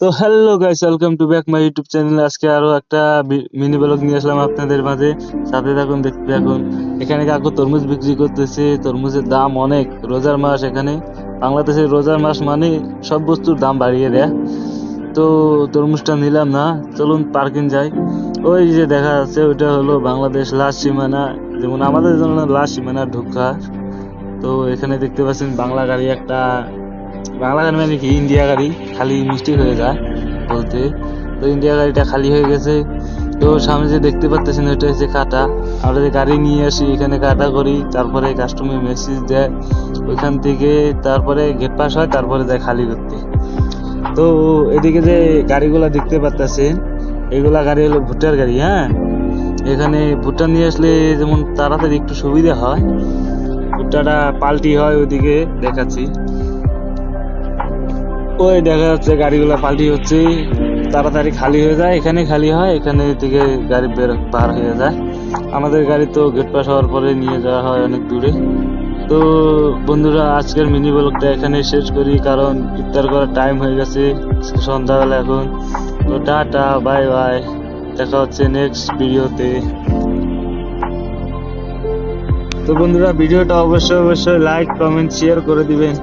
তো hello guys, welcome to back my YouTube channel. আজকে আরো একটা মিনি ব্লগ নিয়ে আসলাম আপনাদের মাঝে। সাথে থাকুন, দেখতে থাকুন। এখানে কাকু তরমুজ বিক্রি করতেছে। তরমুজের দাম অনেক। রোজার মাস এখানে, বাংলাদেশের রোজার মাস মানে সব বস্তুর দাম বাড়িয়ে দেয়। তো তরমুজটা নিলাম না, চলুন পার্কিং যাই। ওই যে দেখা যাচ্ছে ওইটা হলো বাংলাদেশ লাস্ট সীমানা, যেমন আমাদের জন্য লাস্ট সীমানা ঢোকা। তো এখানে দেখতে পাচ্ছেন বাংলা গাড়ি একটা, বাংলা গাড়ি মানে কি ইন্ডিয়া গাড়ি, খালি মিস্টেক হয়ে যায় বলতে। তো ইন্ডিয়া গাড়িটা খালি হয়ে গেছে। তো সামনে যে দেখতে পাচ্ছেন ওইটা হচ্ছে কাটা। আমরা যে গাড়ি নিয়ে আসি এখানে কাটা করি, তারপরে কাস্টমার মেসেজ দেয় ওইখান থেকে, তারপরে গেট পাস হয়, তারপরে যায় খালি করতে। তো এদিকে যে গাড়িগুলা দেখতে পাচ্ছেন, এগুলা গাড়ি হলো ভুট্টার গাড়ি। হ্যাঁ, এখানে ভুট্টা নিয়ে আসলে যেমন তাড়াতাড়ি একটু সুবিধা হয়, ভুট্টাটা পাল্টি হয়। ওইদিকে দেখাচ্ছি, ওই দেখা যাচ্ছে গাড়িগুলো পাল্টি হচ্ছে, তাড়াতাড়ি খালি হয়ে যায়। এখানে খালি হয়, এখানে থেকে গাড়ি পার হয়ে যায়। আমাদের গাড়ি তো গেট পাস হওয়ার পরে নিয়ে যাওয়া হয় অনেক দূরে। তো বন্ধুরা, আজকের মিনি ব্লগটা এখানে শেষ করি, কারণ ইফতার করার টাইম হয়ে গেছে, সন্ধ্যাবেলা এখন। তো টাটা, বাই বাই, দেখা হচ্ছে নেক্সট ভিডিওতে। তো বন্ধুরা, ভিডিওটা অবশ্যই অবশ্যই লাইক, কমেন্ট, শেয়ার করে দিবেন।